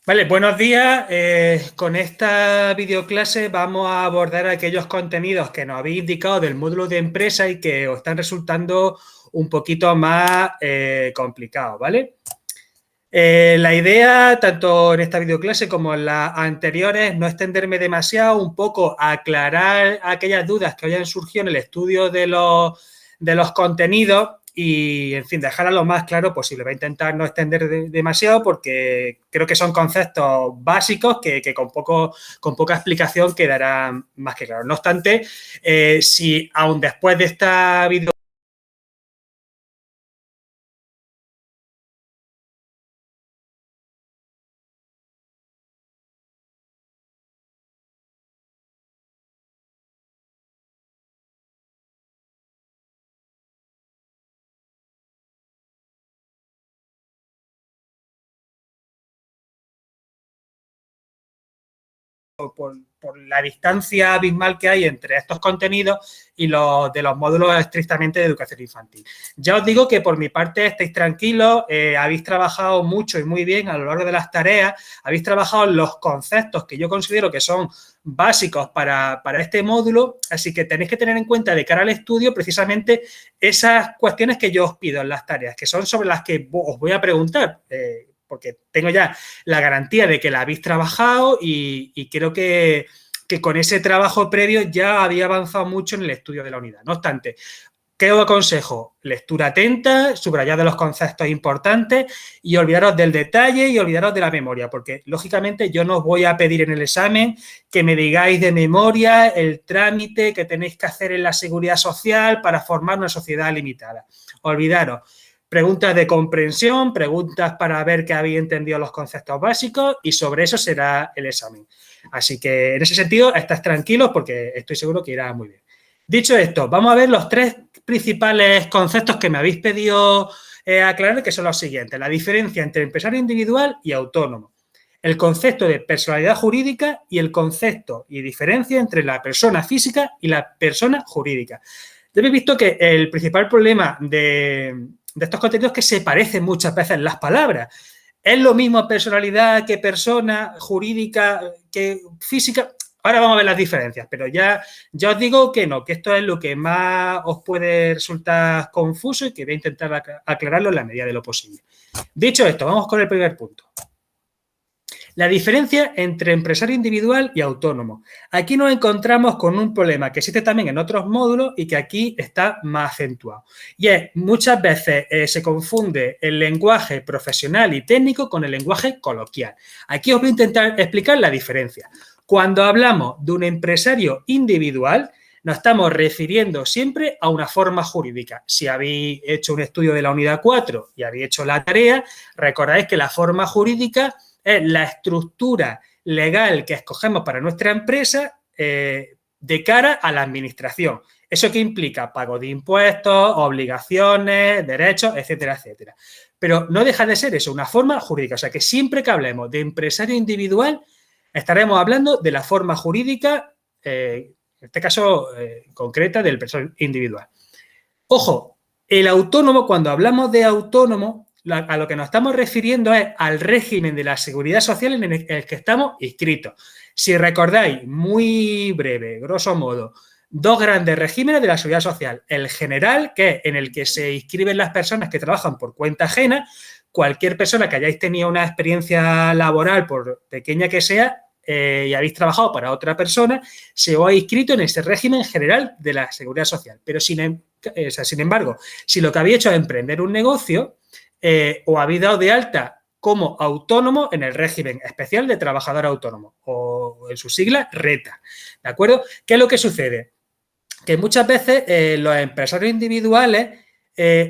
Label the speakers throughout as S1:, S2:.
S1: Vale, buenos días. Con esta videoclase vamos a abordar aquellos contenidos que nos habéis indicado del módulo de empresa y que os están resultando un poquito más complicados, ¿vale? La idea, tanto en esta videoclase como en las anteriores, es no extenderme demasiado, un poco aclarar aquellas dudas que hayan surgido en el estudio de los contenidos y, en fin, dejarla lo más claro posible. Voy a intentar no extender demasiado porque creo que son conceptos básicos que con poca explicación quedarán más que claros. No obstante, si aún después de esta video por la distancia abismal que hay entre estos contenidos y los de los módulos estrictamente de educación infantil. Ya os digo que por mi parte estáis tranquilos, habéis trabajado mucho y muy bien a lo largo de las tareas, habéis trabajado los conceptos que yo considero que son básicos para este módulo, así que tenéis que tener en cuenta de cara al estudio precisamente esas cuestiones que yo os pido en las tareas, que son sobre las que os voy a preguntar, porque tengo ya la garantía de que la habéis trabajado y creo que con ese trabajo previo ya había avanzado mucho en el estudio de la unidad. No obstante, ¿qué os aconsejo? Lectura atenta, subrayad de los conceptos importantes y olvidaros del detalle y olvidaros de la memoria, porque lógicamente yo no os voy a pedir en el examen que me digáis de memoria el trámite que tenéis que hacer en la seguridad social para formar una sociedad limitada. Olvidaros. Preguntas de comprensión, preguntas para ver que habéis entendido los conceptos básicos y sobre eso será el examen. Así que en ese sentido, estás tranquilos porque estoy seguro que irá muy bien. Dicho esto, vamos a ver los tres principales conceptos que me habéis pedido aclarar, que son los siguientes. La diferencia entre empresario individual y autónomo. El concepto de personalidad jurídica y el concepto y diferencia entre la persona física y la persona jurídica. Ya habéis visto que el principal problema de estos contenidos es que se parecen muchas veces las palabras. ¿Es lo mismo personalidad que persona jurídica que física? Ahora vamos a ver las diferencias, pero ya os digo que no, que esto es lo que más os puede resultar confuso y que voy a intentar aclararlo en la medida de lo posible. Dicho esto, vamos con el primer punto. La diferencia entre empresario individual y autónomo. Aquí nos encontramos con un problema que existe también en otros módulos y que aquí está más acentuado. Y es, muchas veces se confunde el lenguaje profesional y técnico con el lenguaje coloquial. Aquí os voy a intentar explicar la diferencia. Cuando hablamos de un empresario individual, nos estamos refiriendo siempre a una forma jurídica. Si habéis hecho un estudio de la unidad 4 y habéis hecho la tarea, recordáis que la forma jurídica es la estructura legal que escogemos para nuestra empresa de cara a la administración. ¿Eso qué implica? Pago de impuestos, obligaciones, derechos, etcétera, etcétera. Pero no deja de ser eso, una forma jurídica. O sea, que siempre que hablemos de empresario individual, estaremos hablando de la forma jurídica, en este caso concreta, del empresario individual. Ojo, el autónomo, cuando hablamos de autónomo, a lo que nos estamos refiriendo es al régimen de la seguridad social en el que estamos inscritos. Si recordáis, muy breve, grosso modo, dos grandes regímenes de la seguridad social. El general, que es en el que se inscriben las personas que trabajan por cuenta ajena. Cualquier persona que hayáis tenido una experiencia laboral, por pequeña que sea, y habéis trabajado para otra persona, se os ha inscrito en ese régimen general de la seguridad social. Pero sin embargo, si lo que habéis hecho es emprender un negocio, o habéis dado de alta como autónomo en el régimen especial de trabajador autónomo, o en su sigla RETA. ¿De acuerdo? ¿Qué es lo que sucede? Que muchas veces los empresarios individuales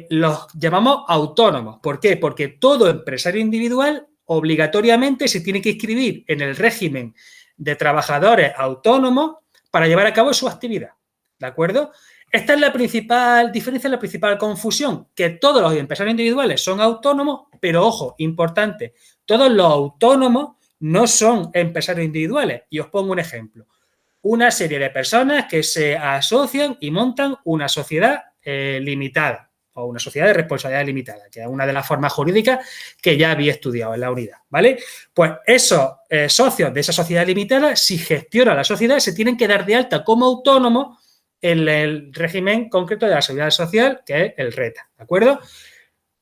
S1: los llamamos autónomos. ¿Por qué? Porque todo empresario individual obligatoriamente se tiene que inscribir en el régimen de trabajadores autónomos para llevar a cabo su actividad. ¿De acuerdo? Esta es la principal diferencia, la principal confusión, que todos los empresarios individuales son autónomos, pero ojo, importante, todos los autónomos no son empresarios individuales. Y os pongo un ejemplo. Una serie de personas que se asocian y montan una sociedad limitada. o una sociedad de responsabilidad limitada, que es una de las formas jurídicas que ya había estudiado en la unidad, ¿vale? Pues esos socios de esa sociedad limitada, si gestiona la sociedad, se tienen que dar de alta como autónomos en el régimen concreto de la seguridad social, que es el RETA, ¿de acuerdo?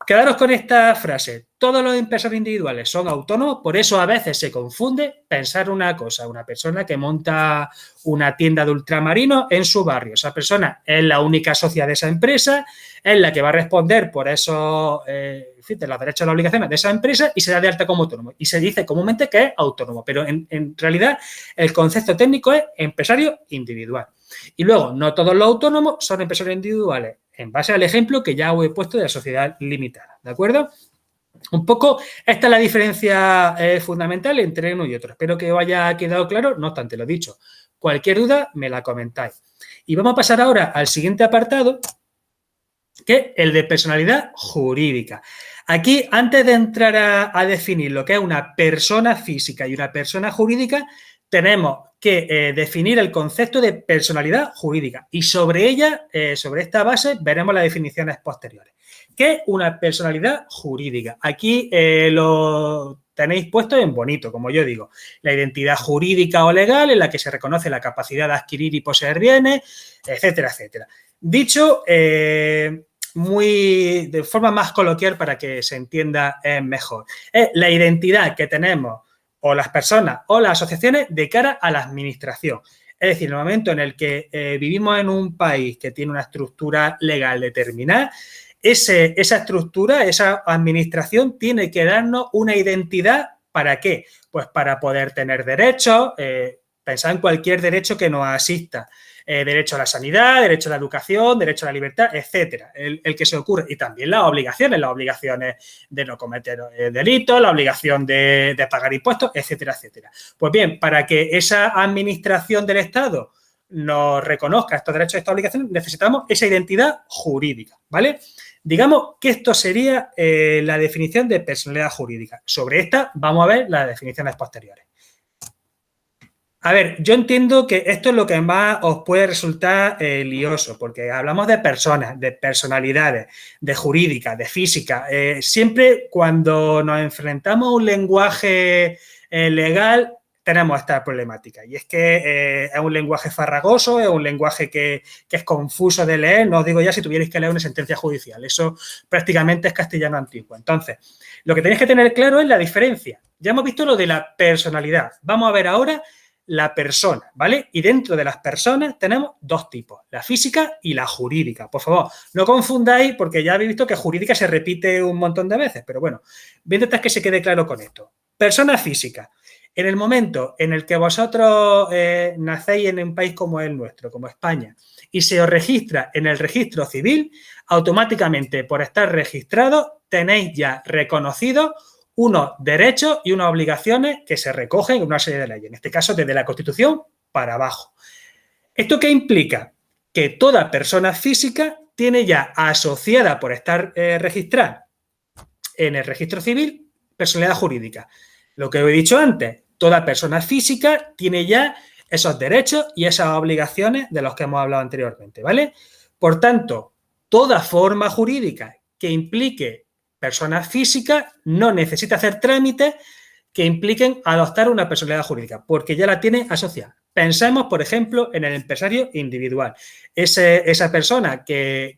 S1: Quedaros con esta frase. Todos los empresarios individuales son autónomos, por eso a veces se confunde pensar una cosa. Una persona que monta una tienda de ultramarinos en su barrio. Esa persona es la única socia de esa empresa, es la que va a responder por esos, de los derechos y las obligaciones de esa empresa y se da de alta como autónomo. Y se dice comúnmente que es autónomo, pero en realidad el concepto técnico es empresario individual. Y luego, no todos los autónomos son empresarios individuales, en base al ejemplo que ya os he puesto de la sociedad limitada, ¿de acuerdo? Un poco, esta es la diferencia fundamental entre uno y otro. Espero que os haya quedado claro, no obstante, lo dicho. Cualquier duda, me la comentáis. Y vamos a pasar ahora al siguiente apartado, que es el de personalidad jurídica. Aquí, antes de entrar a definir lo que es una persona física y una persona jurídica, tenemos que definir el concepto de personalidad jurídica y sobre ella, sobre esta base, veremos las definiciones posteriores. ¿Qué es una personalidad jurídica? Aquí lo tenéis puesto en bonito, como yo digo. La identidad jurídica o legal en la que se reconoce la capacidad de adquirir y poseer bienes, etcétera, etcétera. Dicho de forma más coloquial para que se entienda mejor. Es la identidad que tenemos o las personas o las asociaciones de cara a la administración. Es decir, en el momento en el que vivimos en un país que tiene una estructura legal determinada, esa estructura, esa administración tiene que darnos una identidad. ¿Para qué? Pues para poder tener derechos, pensad en cualquier derecho que nos asista. Derecho a la sanidad, derecho a la educación, derecho a la libertad, etcétera, el que se ocurre. Y también las obligaciones de no cometer delitos, la obligación de pagar impuestos, etcétera, etcétera. Pues bien, para que esa administración del Estado nos reconozca estos derechos y estas obligaciones, necesitamos esa identidad jurídica, ¿vale? Digamos que esto sería la definición de personalidad jurídica. Sobre esta vamos a ver las definiciones posteriores. A ver, yo entiendo que esto es lo que más os puede resultar lioso, porque hablamos de personas, de personalidades, de jurídica, de física. Siempre cuando nos enfrentamos a un lenguaje legal tenemos esta problemática. Y es que es un lenguaje farragoso, es un lenguaje que es confuso de leer. No os digo ya si tuvierais que leer una sentencia judicial. Eso prácticamente es castellano antiguo. Entonces, lo que tenéis que tener claro es la diferencia. Ya hemos visto lo de la personalidad. Vamos a ver ahora la persona, ¿vale? Y dentro de las personas tenemos dos tipos, la física y la jurídica. Por favor, no confundáis porque ya habéis visto que jurídica se repite un montón de veces, pero bueno, voy a intentar que se quede claro con esto. Persona física. En el momento en el que vosotros nacéis en un país como el nuestro, como España, y se os registra en el registro civil, automáticamente por estar registrado tenéis ya reconocido unos derechos y unas obligaciones que se recogen en una serie de leyes, en este caso desde la Constitución para abajo. ¿Esto qué implica? Que toda persona física tiene ya asociada por estar registrada en el registro civil personalidad jurídica. Lo que os he dicho antes, toda persona física tiene ya esos derechos y esas obligaciones de los que hemos hablado anteriormente, ¿vale? Por tanto, toda forma jurídica que implique personas físicas no necesita hacer trámites que impliquen adoptar una personalidad jurídica, porque ya la tiene asociada. Pensemos, por ejemplo, en el empresario individual. Esa persona que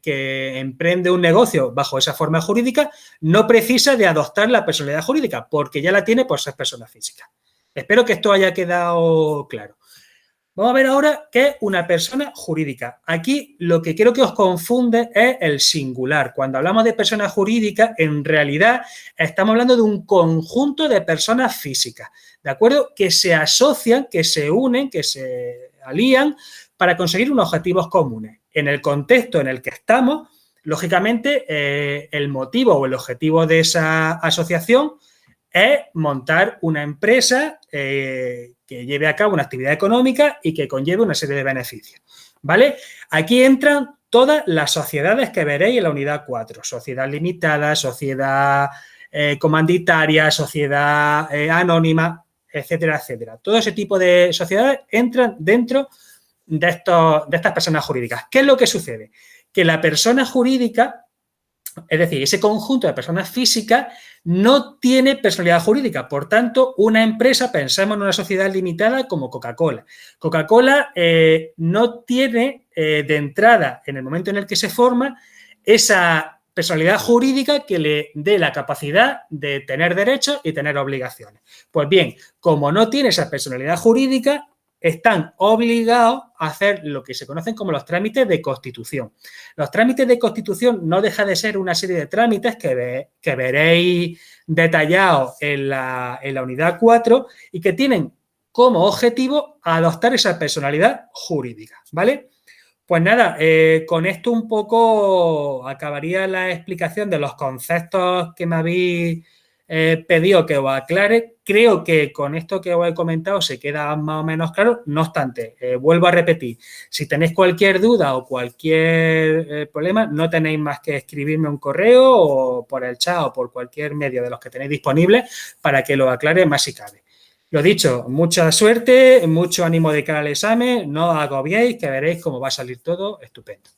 S1: emprende un negocio bajo esa forma jurídica no precisa de adoptar la personalidad jurídica, porque ya la tiene por ser persona física. Espero que esto haya quedado claro. Vamos a ver ahora qué es una persona jurídica. Aquí lo que creo que os confunde es el singular. Cuando hablamos de persona jurídica, en realidad estamos hablando de un conjunto de personas físicas, ¿de acuerdo? Que se asocian, que se unen, que se alían para conseguir unos objetivos comunes. En el contexto en el que estamos, lógicamente, el motivo o el objetivo de esa asociación es montar una empresa que lleve a cabo una actividad económica y que conlleve una serie de beneficios, ¿vale? Aquí entran todas las sociedades que veréis en la unidad 4, sociedad limitada, sociedad comanditaria, sociedad anónima, etcétera, etcétera. Todo ese tipo de sociedades entran dentro de estas personas jurídicas. ¿Qué es lo que sucede? Que la persona jurídica Es decir, ese conjunto de personas físicas no tiene personalidad jurídica. Por tanto, una empresa, pensemos en una sociedad limitada como Coca-Cola. Coca-Cola no tiene de entrada, en el momento en el que se forma, esa personalidad jurídica que le dé la capacidad de tener derechos y tener obligaciones. Pues bien, como no tiene esa personalidad jurídica, están obligados a hacer lo que se conocen como los trámites de constitución. Los trámites de constitución no deja de ser una serie de trámites que veréis detallados en la unidad 4 y que tienen como objetivo adoptar esa personalidad jurídica, ¿vale? Pues nada, con esto un poco acabaría la explicación de los conceptos que me habéis pedido que os aclare. Creo que con esto que os he comentado se queda más o menos claro. No obstante, vuelvo a repetir, si tenéis cualquier duda o cualquier problema, no tenéis más que escribirme un correo o por el chat o por cualquier medio de los que tenéis disponibles para que lo aclare más si cabe. Lo dicho, mucha suerte, mucho ánimo de cara al examen, no os agobiéis, que veréis cómo va a salir todo estupendo.